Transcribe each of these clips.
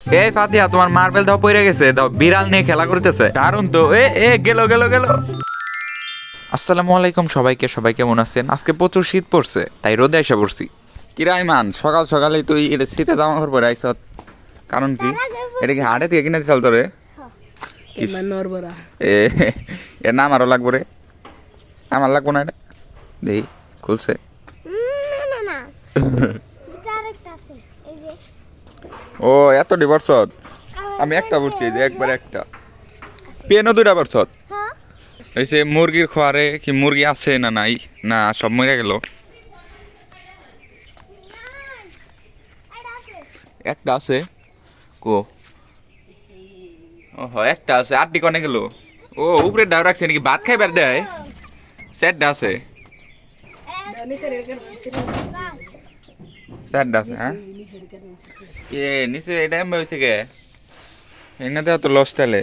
এই ফাতিয়া তোমার মার্বেল দাও পড়ে গেছে, দাও বিড়াল নিয়ে খেলা করতেছে দারুন তো। এ গেল গেল গেল। আসসালামু আলাইকুম সবাইকে, সবাই কেমন আছেন? আজকে প্রচুর শীত পড়ছে, তাই রোদে এসে পড়ছি। কিরা ইমান, সকাল সকালে তুই শীতে জামা কাপড় পরে আইস, কারণ কি? এটা কি হাটে থেকে কিনে দিছাল তোরে? এর নাম আরো লাগবো রে, আমার লাগবো না। এটা দেখি খুলছে। ও এত ডিভোর্স, আমি একটা বলছি যে একবার একটা পেনও দুইটা বছর। এই যে মুরগির খোয়ারে কি মুরগি আছে না নাই? না সব মরে গেল। একটা আছে কো? ও একটা আছে, আটটি কনে গেল? ও উপরে ডাউ রাখছে নাকি? ভাত খাইবার দেয়? সেটটা আছে, সেটটা আছে। হ্যাঁ এ নিচে এটা এমন হয়েছে কে? এখানে তো লস তাহলে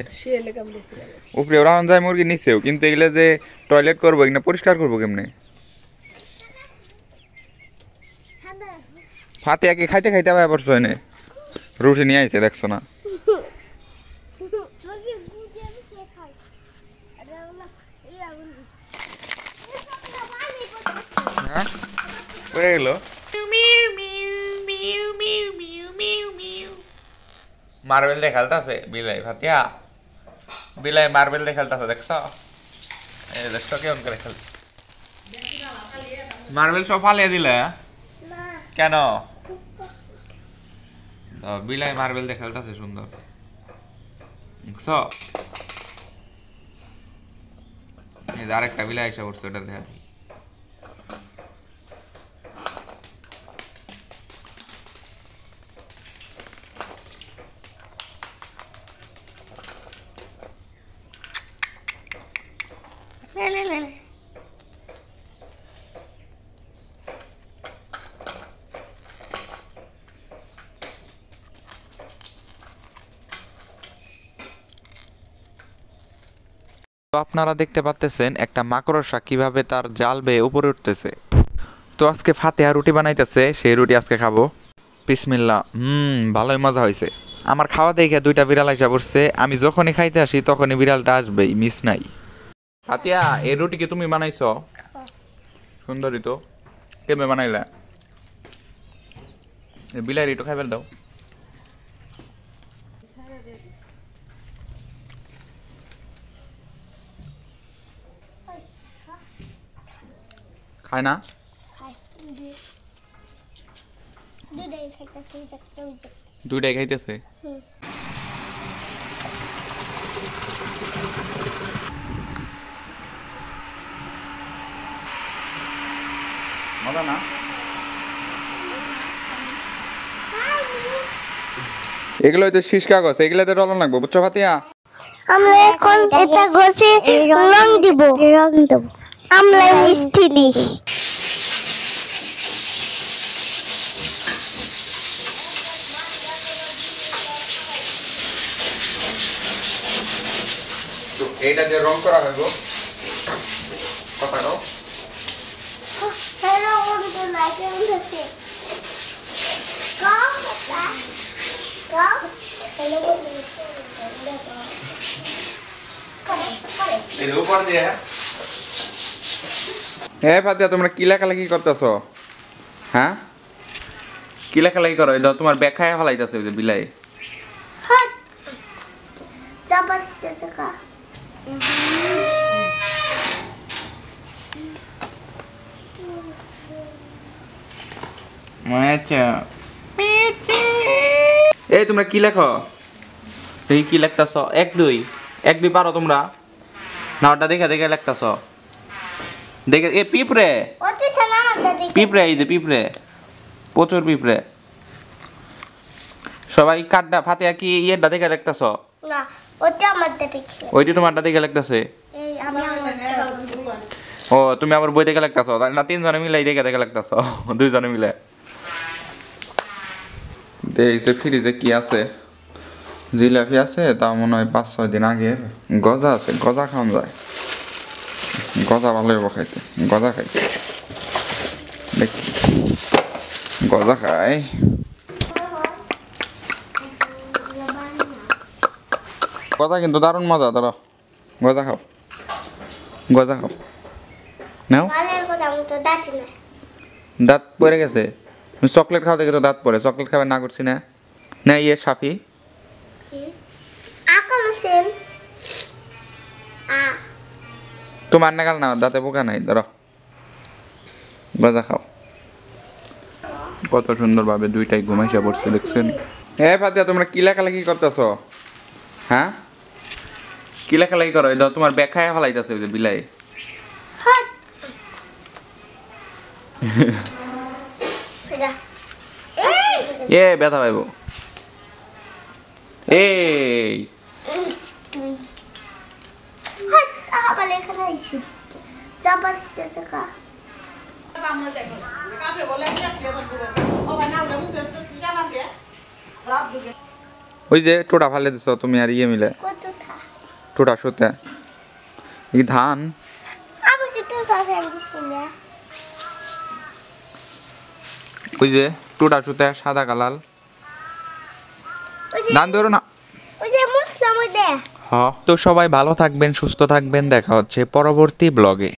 উপরে ওরা যায় মুরগি নিচেও, কিন্তু এগুলো যে টয়লেট করবো এগুলো পরিষ্কার করবো কেমনে? ফাতে একে খাইতে খাইতে আবার পড়ছো এনে রুটি নিয়ে আইছে, দেখছো না? হ্যাঁ পড়ে গেল। মার্বেল দিয়ে খেলতেছে বিলাই, ফাতিয়া বিলাই মার্বেল দিয়ে খেলতেছে, দেখছো? দেখছো কেমন করে খেল? মার্বেল সব ফালিয়ে দিলে কেন? বিলাই মার্বেল দিয়ে খেলতেছে সুন্দর, দেখছো? আরেকটা বিলাই এসে পড়ছে, ওটা দেখা দিই। আপনারা দেখতে পাচ্ছেন একটা মাকড়সা কিভাবে তার জাল বেয়ে উপরে উঠতেছে। তো আজকে ফাতেহা রুটি বানাইতেছে, সেই রুটি আজকে খাবো। বিসমিল্লাহ। ভালোই মজা হয়েছে। আমার খাওয়া দেখে দুইটা বিড়াল এসে পড়ছে, আমি যখনই খাইতে আসি তখনই বিড়ালটা আসবেই, মিস নাই। ফাতিয়া এই রুটি কি তুমি বানাইছ? সুন্দরী তো, কেমনে বানাইলা? বিলাই একটু খাইবার দাও। খায় না? দুইটাই খাইতেছে। মজা না? এগুলো হয়তো শীষ কাগজ, এগুলোতে ডলন লাগবো, বুঝছো ফাতিয়া? আমরা এখন এটা ঘষে রং দিব, আমরা মিষ্টি দিই। এইটা যে রং করা হইব কথা দাও। হ্যালো ওটা লাইটে উঠেছে কাও কাও হ্যালো এই উপর দিয়ে। হ্যাঁ ফাতিয়া তোমরা কি লেখালেখি করতেছো? হ্যাঁ কি লেখালেখি করো? এই দাও তোমার ব্যাগ খাইয়া ফেলাইতেছে ওই যে বিলাই। হ্যাঁ চাপাতেছে কা এই তোমরা কি লেখো? এই কি লেখতেছ? 1 2 1 2 পারো তোমরা না? ওটা দেখে দেখে লেখতেছ দেখে। এ পিঁপড়ে, ওতে সালাম দাদি পিঁপড়ে, এই যে পিঁপড়ে, প্রচুর পিঁপড়ে। সবাই কাটটা ফাতিয়া কি ইয়েটা দেখে লেখতেছ? না ওতে আমার দাদি ওইটি তোমারটা দেখে লেখতেছে। এই আমি ও তুমি আবার বই দেখে লেখতেছ না? 3 জনে মিলে দেখে দেখে লেখতেছ, 2 জনে মিলে। দেখছে ফ্রিজে কি আছে? জিলাপি আছে, তা মনে হয় 5-6 দিন আগের। গজা আছে, গজা খাওয়া যায়। গজা ভালো হইব খাইতে, গজা খাইতে দেখি গজা খাই। গজা কিন্তু দারুণ মজা। ধরো গজা খাও, গজা খাও। নাও, ভালোর কথা আমি তো দাঁতি না। দাঁত পড়ে গেছে। তুমি চকলেট খাওয়া দেখে তো দাঁত পড়ে। চকলেট খাবার না করছি না। না ইয়ে সাফি, আকাল হোসেন তোমার নাগাল না, দাঁতে পোকা নাই। ধরো গজা খাও। কত সুন্দরভাবে দুইটাই ঘুমাইসা পড়ছে দেখছেন। ফাতিয়া তোমরা কি লেখালেখি করতেছ? হ্যাঁ, কি লেখালেখি করো? এই দাও তোমার ব্যাগ খাইয়া ফেলাইতেছে ওই যে বিলাই। হট যা ব্যথা পাইব। এই হট আবার এখানে আইছি যাবার তেছে কা ওই যে টোটা ফালে দিছ তুমি আর ইয়ে মিলে, কত থা টোটা শুতে এই ধান। আমি কিটা সাফে দিছি না ওই যে টোটা শুতে সাদা কালার ধান ধরো না। ওই যে মুসলাম ওই দে। তো সবাই ভালো থাকবেন, সুস্থ থাকবেন। দেখা হচ্ছে পরবর্তী ব্লগে।